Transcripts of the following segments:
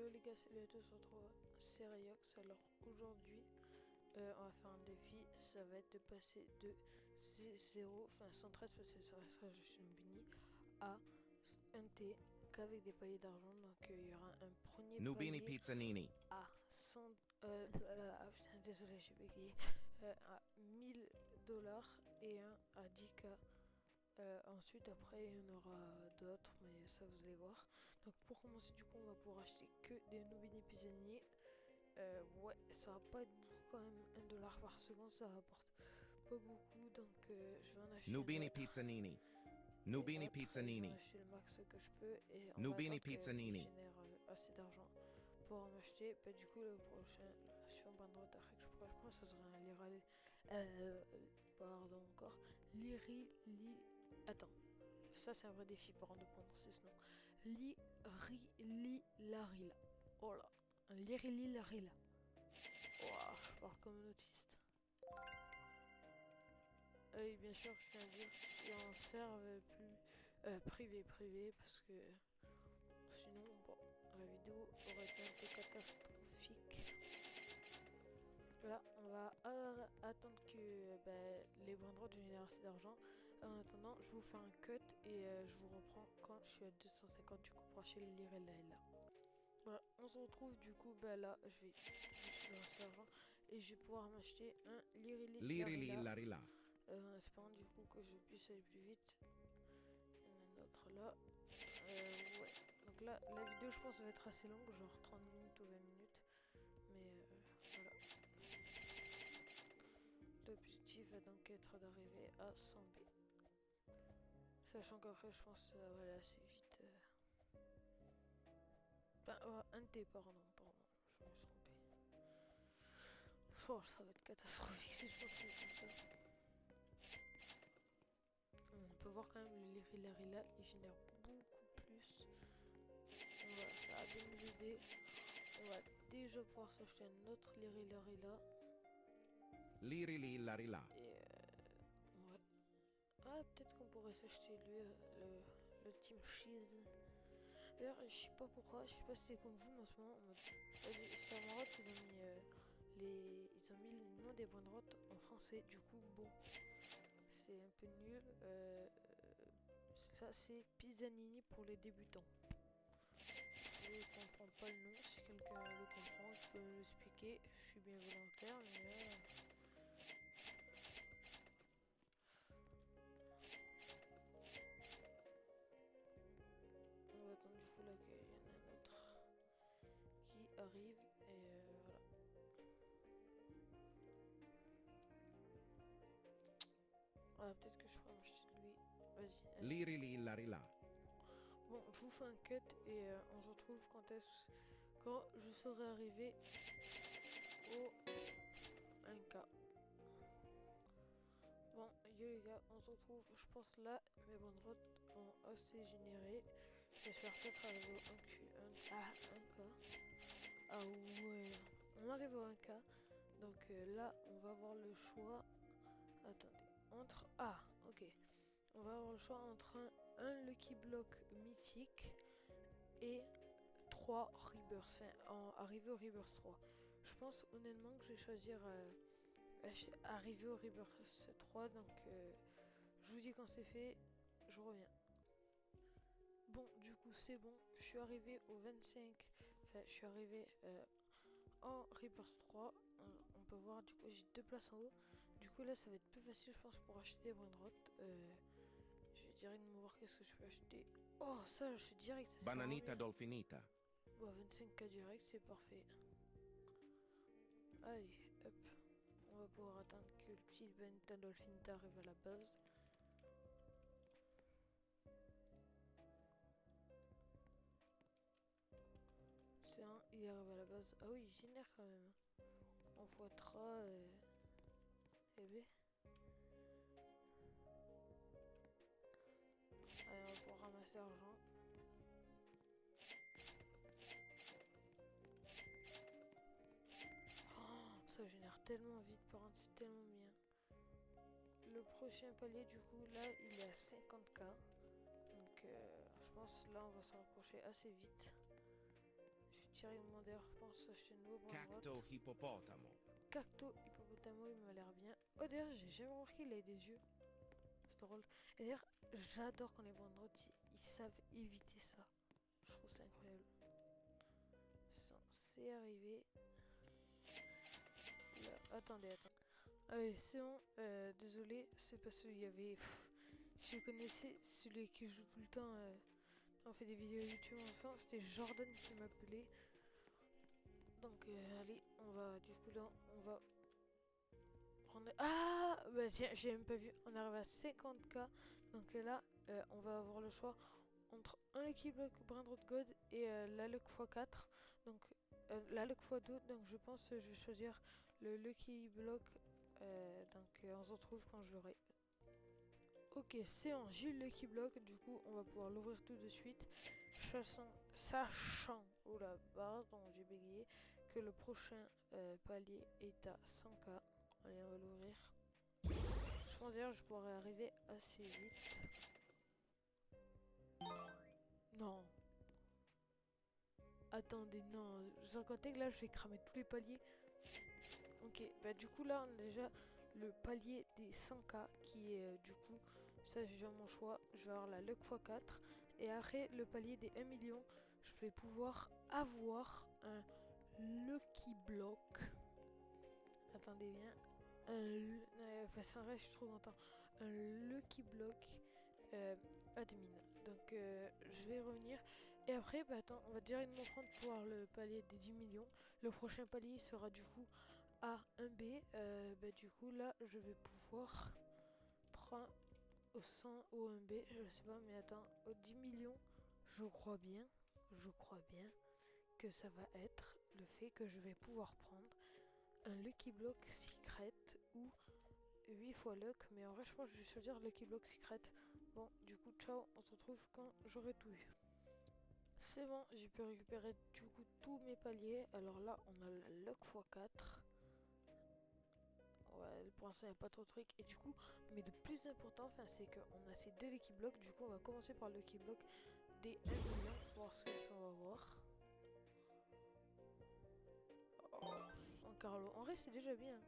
Yo les gars, salut à tous, on se retrouve, c'est Rayox. Alors aujourd'hui, on va faire un défi, ça va être de passer de 0, enfin 113 parce que ça restera juste une bini, à 1T qu'avec des paliers d'argent. Donc il y aura un premier Nubini palier Pizzanini. à 100... putain, désolé, j'ai bégayé. À 1000 dollars et un à 10K. Ensuite, après, il y en aura d'autres, mais ça vous allez voir. Donc, pour commencer, du coup, on va pouvoir acheter que des Nubini Pisani. Ouais, ça va pas être beaucoup quand même. 1 dollar par seconde, ça rapporte pas beaucoup. Donc, je vais en acheter Nubini d'autres. Pizzanini. Et Nubini autres. Je vais en Pizzanini. acheter le max que je peux. Et on va Nubini attendre qu'il Pizzanini. génère assez d'argent pour en acheter. Bah, du coup, le prochain sur Bandroid après que je prends, ça sera un Lirali. Pardon, encore. Attends. Ça, c'est un vrai défi par de prononcer ce nom. Lirilarila. Oh là. Un Lirilarila. Ouah, je parle comme un autiste. Et bien sûr, je tiens à dire, je suis en serve privé, parce que sinon, bon, la vidéo aurait été un peu catastrophique. Là, on va attendre que les banderoles génèrent assez d'argent. En attendant, je vais vous faire un cut et je vous reprends quand je suis à 250 du coup pour acheter le lire là. Voilà, on se retrouve du coup, là, je vais lancer l'argent et je vais pouvoir m'acheter un Lirili Larila. Larila. En espérant du coup que je puisse aller plus vite. Il y en a un autre là. Ouais. Donc là, la vidéo je pense va être assez longue, genre 30 minutes ou 20 minutes. Mais voilà. L'objectif va donc être d'arriver à 100B. Sachant qu'après je pense que ça va aller assez vite. Enfin, 1T, pardon, je me suis trompé. Oh, ça va être catastrophique si je continue comme ça. On peut voir quand même le Lirilarila, il génère beaucoup plus. Ça va bien nous aider. On va déjà pouvoir s'acheter un autre Lirilarila. Lirili Larila. Et ouais. Ah, peut-être qu'on pourrait s'acheter lui, le Team Shield. D'ailleurs, je sais pas pourquoi, je sais pas si c'est comme vous, mais en ce moment, Star Maroc, ils ont mis le nom des points de droite en français. Du coup, bon, c'est un peu nul. Ça, c'est Pizzanini pour les débutants. Je comprends pas le nom. Si quelqu'un le comprend, il peut me l'expliquer. Je suis bien volontaire, mais on va attendre du coup là qu'il y en a un autre qui arrive et voilà. Ah, peut-être que je pourrais m'acheter de lui. Vas-y. Lirili Larila. Bon, je vous fais un cut et on se retrouve quand je serai arrivé au 1K. Bon, yo les gars, on se retrouve, je pense là, mes banderoles ont assez généré. J'espère peut-être arriver au 1K. Ah ouais, on arrive au 1K. Donc là, on va avoir le choix. Attendez, ok. On va avoir le choix entre un Lucky Block mythique et 3 Rebirth, enfin, arriver au Rebirth 3. Je pense honnêtement que je vais choisir arriver au Rebirth 3, donc je vous dis quand c'est fait, je reviens. Bon, du coup c'est bon, je suis arrivé au 25, enfin je suis arrivé en Rebirth 3, on peut voir du coup j'ai 2 places en haut, du coup là ça va être plus facile je pense pour acheter des Windrot. Je vais directement voir qu'est-ce que je peux acheter. Oh ça je suis direct, ça c'est Bananita Dolfinita. Bon, 25K direct, c'est parfait. Allez, hop. On va pouvoir attendre que le petit Bananita Dolfinita arrive à la base. C'est un, il arrive à la base. Ah oui, il génère quand même. On fouettera et B. Allez, on va pouvoir ramasser l'argent. Oh, ça génère tellement vite, par contre, c'est tellement bien. Le prochain palier, du coup, là, il est à 50K. Donc, je pense là, on va s'en rapprocher assez vite. Je Thierry Mander pense acheter une nouvelle bande Cacto hippopotamo. Cacto hippopotamo, il m'a l'air bien. Oh d'ailleurs, j'ai jamais remarqué qu'il a des yeux. C'est drôle. Et d'ailleurs, j'adore quand les banderoutes, ils savent éviter ça. Je trouve ça incroyable. C'est arrivé. Là, attendez. Allez, c'est bon. Désolé, c'est parce qu'il y avait... si vous connaissez celui qui joue tout le temps, on fait des vidéos YouTube ensemble, c'était Jordan qui m'appelait. Donc allez, on va du coup là, on va prendre... Ah bah tiens, j'ai même pas vu, on arrive à 50K. Donc là, on va avoir le choix entre un Lucky Block Brainrot God et la Luck x4. Donc la Luck x2, donc je pense que je vais choisir le Lucky Block. Donc on se retrouve quand je l'aurai. Ok, c'est bon, j'ai eu le Lucky Block, du coup on va pouvoir l'ouvrir tout de suite. Sachant, oh là, pardon, j'ai bégayé, que le prochain palier est à 100K. Allez, on va l'ouvrir. Je pense d'ailleurs que je pourrais arriver assez vite. Non. Attendez, non. Sans compter que là, je vais cramer tous les paliers. Ok, bah du coup là, on a déjà le palier des 100K qui est du coup, ça j'ai déjà mon choix. Je vais avoir la Luck x4. Et après, le palier des 1 million, je vais pouvoir avoir un Lucky Block. Attendez bien. Ça reste, je suis trop content. Un Lucky Block admin. Donc je vais revenir. Et après, bah attends, on va directement prendre pour avoir le palier des 10 millions. Le prochain palier sera du coup à 1B. Bah du coup là, je vais pouvoir prendre au 100 au 1B. Je sais pas, mais attends, au 10 millions, je crois bien que ça va être le fait que je vais pouvoir prendre un Lucky Block Secret ou 8 fois Luck, mais en vrai je pense que je vais choisir Lucky Block Secret. Bon, du coup, ciao, on se retrouve quand j'aurai tout eu. C'est bon, j'ai pu récupérer du coup tous mes paliers. Alors là, on a la Luck x4. Ouais, pour l'instant, il n'y a pas trop de trucs. Et du coup, mais le plus important, c'est qu'on a ces deux Lucky Blocks. Du coup, on va commencer par le Lucky Block des 1 million, voir ce que ça va voir. Oh, en Carlo. En vrai, c'est déjà bien.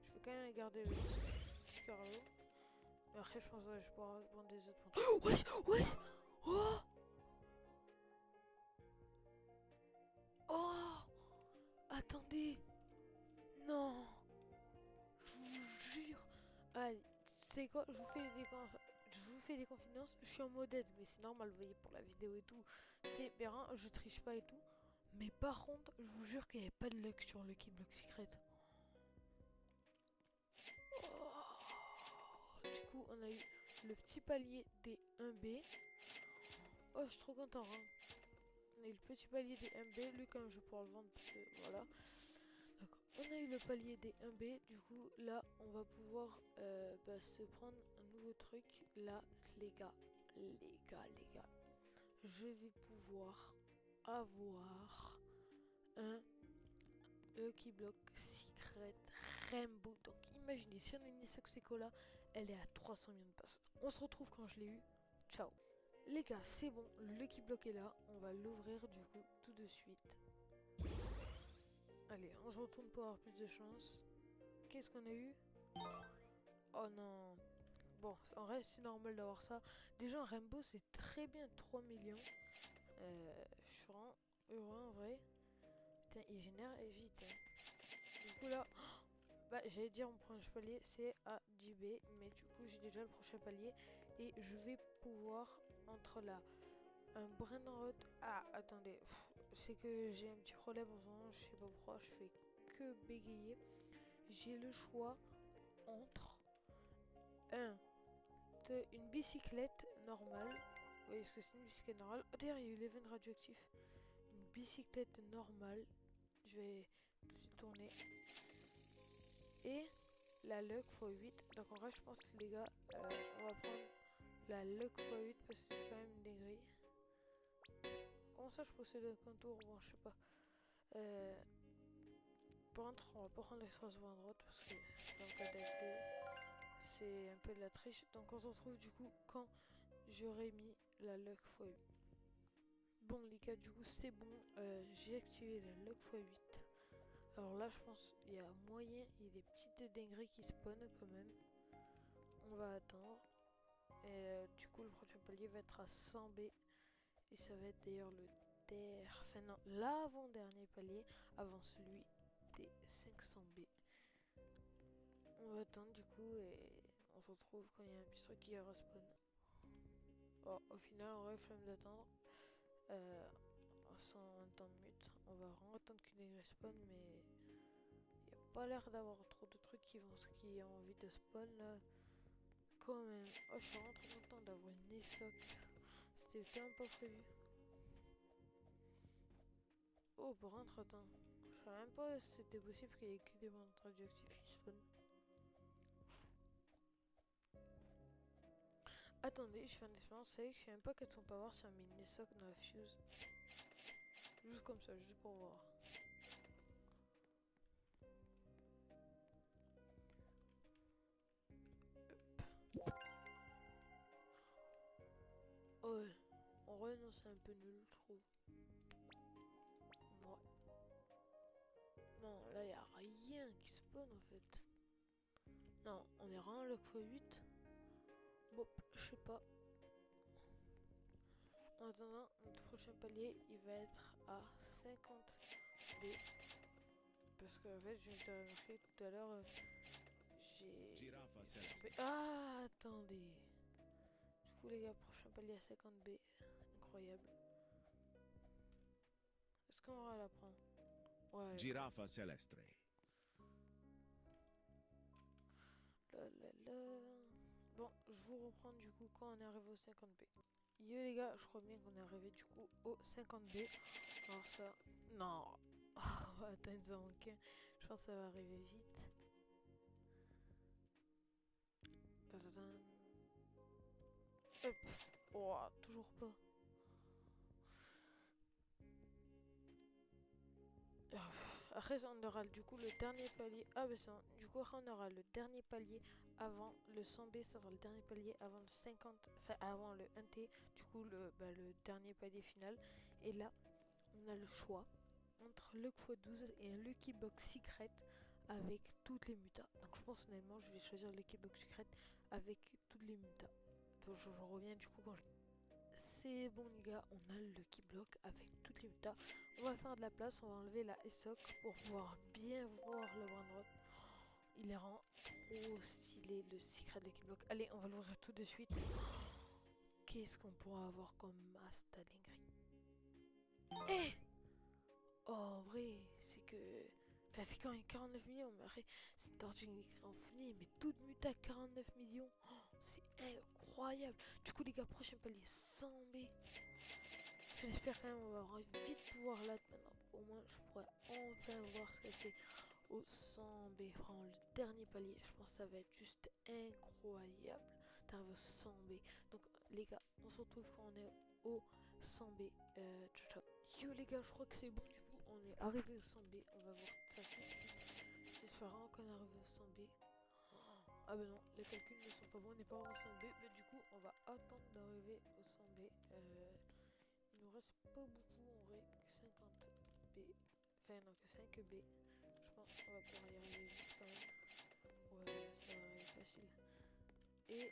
Je vais quand même garder le petit Carlo. Mais après, je pense que je pourrais prendre des autres. Oh, wesh, wesh. Oh, oh, attendez. Non, je vous jure. Allez, c'est quoi? Je vous fais des confidences. Je suis en mode aide, mais c'est normal, vous voyez, pour la vidéo et tout. Tu sais, Bérin, je triche pas et tout. Mais par contre, je vous jure qu'il n'y avait pas de luck sur le Lucky Block Secret. Oh, du coup, on a eu le petit palier des 1B. Oh, je suis trop content. Hein. On a eu le petit palier des 1B. Lui, quand même, je vais pouvoir le vendre parce que voilà. Donc, on a eu le palier des 1B. Du coup, là, on va pouvoir se prendre un nouveau truc. Là, les gars, je vais pouvoir avoir un Lucky Block Secret Rainbow. Donc imaginez, si on a une Cola, elle est à 300 millions de passes. On se retrouve quand je l'ai eu. Ciao. Les gars, c'est bon, le Lucky Block est là. On va l'ouvrir du coup tout de suite. Allez, on se retourne pour avoir plus de chance. Qu'est-ce qu'on a eu? Oh non. Bon, en vrai, c'est normal d'avoir ça. Déjà, un Rainbow, c'est très bien 3 millions. Je suis vraiment heureux en vrai. Putain, il génère vite. Hein. Du coup, là, bah, j'allais dire mon prochain palier, c'est à 10B. Mais du coup, j'ai déjà le prochain palier. Et je vais pouvoir, entre là, un Brainrot. Ah, attendez. C'est que j'ai un petit problème en ce moment. Je sais pas pourquoi, je fais que bégayer. J'ai le choix entre une bicyclette normale. Vous voyez ce que c'est une bicyclette normale? Oh, d'ailleurs, il y a eu l'event radioactif. Une bicyclette normale. Je vais tout de suite tourner. Et la Luck x8. Donc en vrai, je pense, les gars, on va prendre la Luck x8 parce que c'est quand même une dinguerie. Comment ça, je possède un contour? Bon, je sais pas. Par contre, on va pas prendre l'espace Brainrot parce que dans le cas d'FD, c'est un peu de la triche. Donc on se retrouve du coup quand j'aurai mis la Luck x8. Bon les gars, du coup c'est bon, j'ai activé la log x8. Alors là je pense il y a moyen, il y a des petites dingueries qui spawnent quand même. On va attendre. Et du coup le prochain palier va être à 100 B. Et ça va être d'ailleurs le enfin non, l'avant-dernier palier avant celui des 500 B. On va attendre du coup et on se retrouve quand il y a un petit truc qui respawn. Bon, au final on aurait flemme d'attendre. Sans temps de mute, on va vraiment attendre qu'il respawn, mais il n'y a pas l'air d'avoir trop de trucs qui ont envie de spawn là. Quand même. Oh, je suis vraiment trop content d'avoir une ESOC. C'était tellement pas prévu. Oh, pour entre temps. Je savais même pas si c'était possible qu'il y ait que des bandes radioactifs qui spawn. Attendez, je fais une expérience. Vous savez que je sais même pas qu'est-ce qu'on peut avoir si on met une ESOC dans la fuse. Juste comme ça, juste pour voir. Oh ouais, en vrai non c'est un peu nul je trouve. Ouais. Non là y a rien qui spawn en fait. Non on est vraiment log x8. Bon je sais pas. En attendant notre prochain palier il va être à 50 B. Parce que en fait j'ai remarqué tout à l'heure j'ai... Ah attendez. Du coup les gars prochain palier à 50 B. Incroyable. Est-ce qu'on va la prendre? Ouais. Giraffa celestre. Bon, je vous reprends du coup quand on est arrivé au 50B. Yo les gars, je crois bien qu'on est arrivé du coup au 50B. Alors ça... Non. Oh, attends, ils ont manqué. Je pense que ça va arriver vite. Tadadam. Hop. Oh, toujours pas. Après on aura du coup le dernier palier. Ah bah ça, du coup on aura le dernier palier avant le 100B, ça sera le dernier palier avant le 50, enfin avant le 1T, du coup le dernier palier final. Et là on a le choix entre le x12 et un Lucky Box Secret avec toutes les mutas. Donc je pense honnêtement je vais choisir le Lucky Box Secret avec toutes les mutas. Donc je reviens du coup quand je... C'est bon les gars, on a le Lucky Block avec toutes les mutas. On va faire de la place, on va enlever la ESOC pour pouvoir bien voir le Brandrot. Il est rend trop stylé le Secret Lucky Block. Allez, on va l'ouvrir tout de suite. Qu'est-ce qu'on pourra avoir comme masse dinguerie? Eh oh, en vrai, c'est que... Enfin, c'est quand même 49 millions, mais après, c'est tortue en fourni, mais toute muta 49 millions, oh, c'est incroyable. Du coup, les gars, prochain palier 100 B. J'espère quand même on va vite pouvoir là maintenant. Au moins, je pourrais enfin voir ce que c'est au 100 B. Vraiment, le dernier palier, je pense que ça va être juste incroyable d'arriver au 100 B. Donc, les gars, on se retrouve quand on est au 100 B. Ciao, ciao. Yo les gars, je crois que c'est bon du coup, on est arrivé au 100B, on va voir ça tout de suite. J'espère vraiment qu'on est arrivé au 100B. Ah bah non, les calculs ne sont pas bons, on n'est pas au 100B, mais du coup on va attendre d'arriver au 100B. Il nous reste pas beaucoup, en vrai, que 50B, enfin non, que 5B. Je pense qu'on va pouvoir y arriver vite quand même. Ouais, ça va arriver facile. Et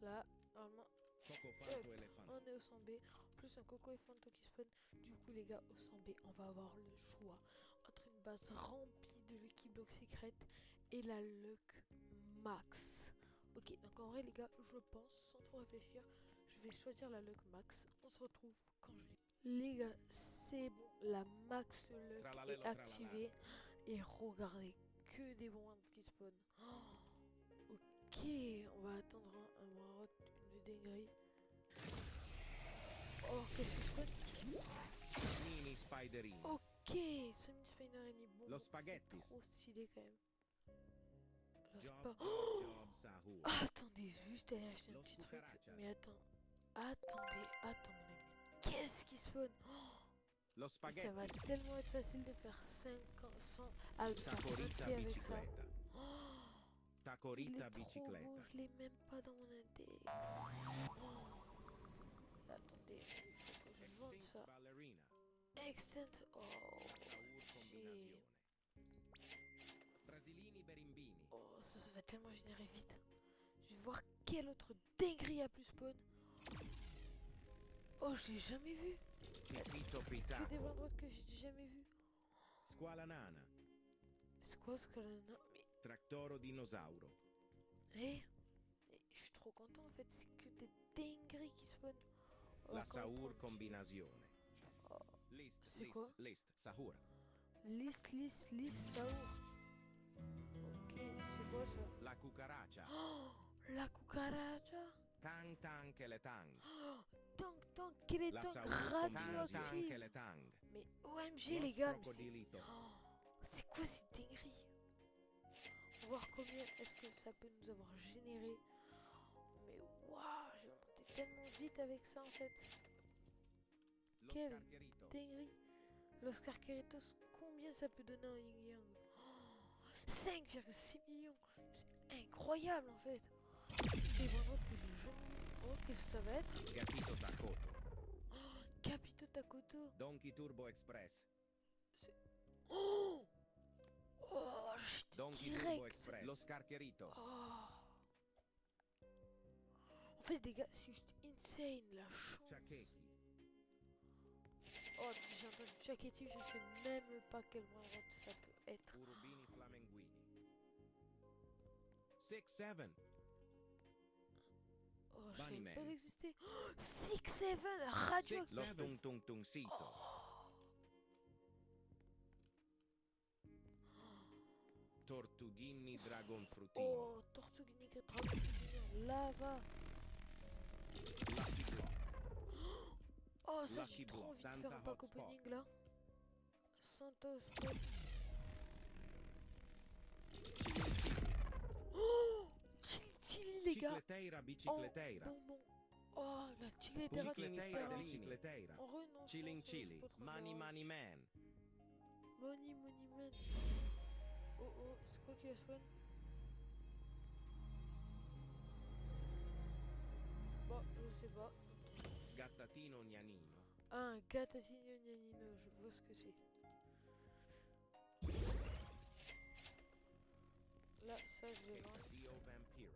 là, normalement... On est au 100B, plus un coco et fanto qui spawn. Du coup les gars, au 100B, on va avoir le choix entre une base remplie de Lucky Block Secret et la Luck Max. Ok, donc en vrai les gars, je pense, sans trop réfléchir, je vais choisir la Luck Max. On se retrouve quand je l'ai. Les gars, c'est bon, la Max Luck est activée. Et regardez, que des bombes qui spawn. Oh, ok, on va attendre un Brandrot, une dinguerie. Oh, qu'est-ce que c'est? Mini Spiderini. Ok, Semi Spiderini. Bon, Lo c'est spaghetti. trop stylé quand même. Là, c'est Job, pas... Job Sahur. Ah, attendez, juste aller acheter un Los petit truc. cucarachas. Mais attendez. Mais qu'est-ce qui spawn? Lo Mais ça va spaghetti. tellement être facile de faire 500 à le faire Tacorita monter avec ça. bicicletta. Oh, il Tacorita est trop beau, bicicletta. je l'ai même pas dans mon index. Oh. Attends, ça? Ballerina. Extent. Oh, Saur shit. combinazione. Brasilini berimbini. Oh, ça va tellement générer vite. Je vais voir quel autre dinguerie a plus spawn. Oh, je l'ai jamais vu. Pipito C'est que des pitaco. endroits que j'ai jamais vu. Squala nana. C'est quoi ce colonna? Mais, Tractoro dinosauro. eh, je suis trop content en fait. C'est que des dingueries qui spawnent. Oh, La encore Saur 30. combinazione. Oh, List, c'est list, quoi? list. Sahur. Lis, Saur. Ok, c'est quoi ça? La cucaracha. Oh, la cucaracha. Tang tang que le tang. Tant qu'il est La donc Saur combinazione. Tang radioactif. que le tang. Mais OMG Los les gars, mais crocodilitos. c'est quoi ces dingueries? On va voir combien est-ce que ça peut nous avoir généré. Mais waouh, j'ai monté tellement vite avec ça en fait. Los Quel carqueritos. dinguerie. Los Carqueritos, combien ça peut donner un Yin Yang? 5,6 millions. C'est incroyable en fait. Et vraiment que les gens... Oh, qu'est-ce que ça va être? Gatito Takoto. Capito Takoto. Donkey Turbo Express. Oh, oh, j'étais Donkey Turbo direct. Express. Los carqueritos. Oh. En fait, les gars, c'est juste insane la chance. Chakeki. Oh, j'ai entendu Chaketti, je sais même pas quel endroit ça peut être. Urubini flamenguini. 6-7. Oh, je Bunny savais Man. pas d'exister. 6-7, radio. Los tung tung tungcitos. Tortughini dragon frutini. Oh, Tortue Ninja lava. Lucky Block. Oh, ça, Lucky j'ai trop Block, envie de Santa faire un pack Hotspot. opening là. Santa Spot. Oh, chili, les gars. Cicleteira Oh, bicicleteira. bonbon. Oh, la chicleteira qui Cicleteira disparaît. bicicleteira. En vrai, non. Chilling je pense, chili. je peux trop Money voir. money man. Money man. Oh, oh, c'est quoi qui va spawn? Bon, je sais pas. Gattatino gnanino. Ah, un Gattatino Gnanino, je vois ce que c'est. Là, ça, je vais voir. Quesadillo vampiro.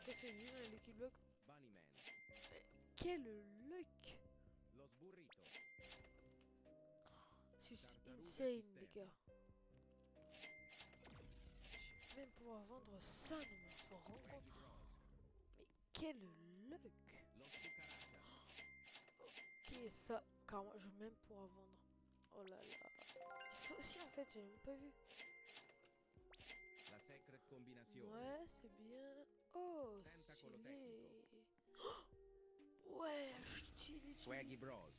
Qu'est-ce que j'ai vu dans les Lucky Block? Bunny man. Quel look! Los burritos. C'est juste Tartaruga insane, cisterna. les gars. Je vais même pouvoir vendre ça, non, mais on s'en rend Swaggy compte. Bros. Mais quel look! Los cucarachas. Ok, ça, carrément, je vais même pouvoir vendre. Oh là là. Ça aussi, en fait, j'ai même pas vu. La secret combinazione. Ouais, c'est bien. Oh, Tentacolo stylé. Ouais, stylé. Swaggy Bros.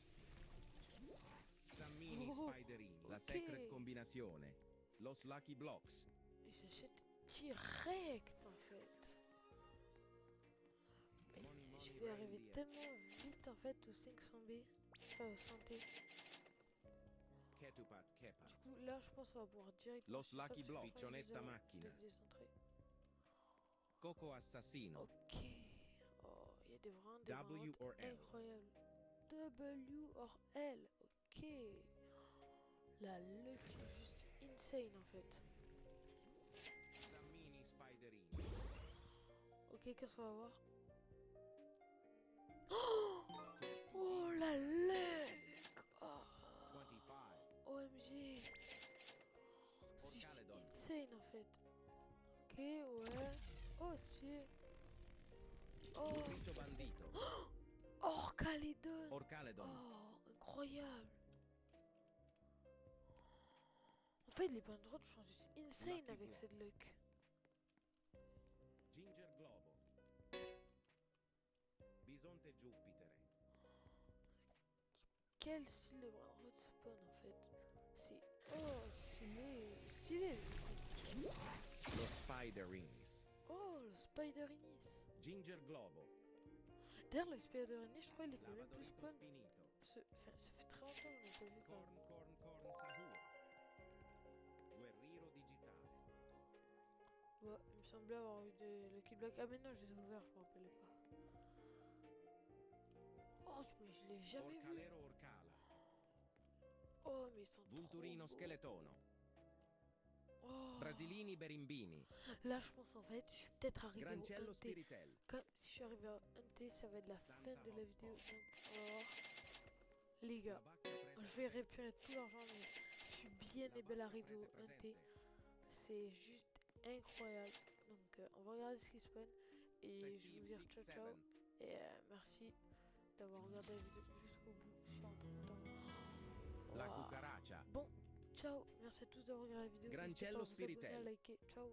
Sammini Oh, Spiderini. La ok. secret combinazione. Los Lucky Blocks. Et j'achète direct, en fait. Mais je vais arriver tellement vite, en fait, au 500B. Enfin, au santé. Ketupat Kepa. Du coup, là, je pense qu'on va pouvoir direct. Los lancer ça, Lucky parce que Blocks. je crois que Piccionetta j'ai macchina. peut-être décentré. Coco Assassino. Ok. Oh, il y a des vraiment des W ventes or L. incroyables. W or L. Ok. La luck est juste insane, en fait. Sammini Spiderini. Ok, qu'est-ce qu'on va voir? Oh, la luck! Oh, 25. OMG! C'est juste Orcaledon. insane, en fait. Ok, ouais. Oh, c'est... Oh, Burrito bandito. Orcaledon! Orcaledon. Oh, incroyable! En fait, les banderoles sont juste insane Lucky avec Block. cette luck. Ginger Globo. Bisonte Jupiter. Quel style de banderole spawn, en fait? C'est... Oh, stylé! Los Spiderinis. Oh, le Spiderinis! Ginger Globo. D'ailleurs, le Spiderinis, je crois qu'il fait même plus Lavadorito spawn. Spinito. Ça fait très longtemps que je l'ai pas vu, quand même. Corn Sahur. Guerrero digitale. Ouais, il me semblait avoir eu des Lucky Block. Ah mais non, je les ai ouverts, je me rappelais pas. Oh, mais je l'ai jamais vu. Orcalero Orcala. ils sont Vulturino trop beaux. scheletono. Oh. Brasilini berimbini. Là, je pense en fait, je suis peut-être arrivé au Grancello 1T. spiritel. Comme si je suis arrivé à 1T, ça va être la fin de la vidéo. Donc, on va voir. Les La gars, vacca presa je vais presente. récupérer tout l'argent, mais je suis bien La et belle vacca arrivé au presa 1T. presente. C'est juste incroyable. Donc, on va regarder ce qui se passe. Et je vais vous Festive dire ciao ciao. 6-7. Et merci d'avoir regardé la vidéo jusqu'au bout. Je suis en train de... La Waouh. cucaracha. Bon, ciao. Merci à tous d'avoir regardé la vidéo. N'hésitez pas Grancello à vous abonner, à spiritel. liker. Ciao.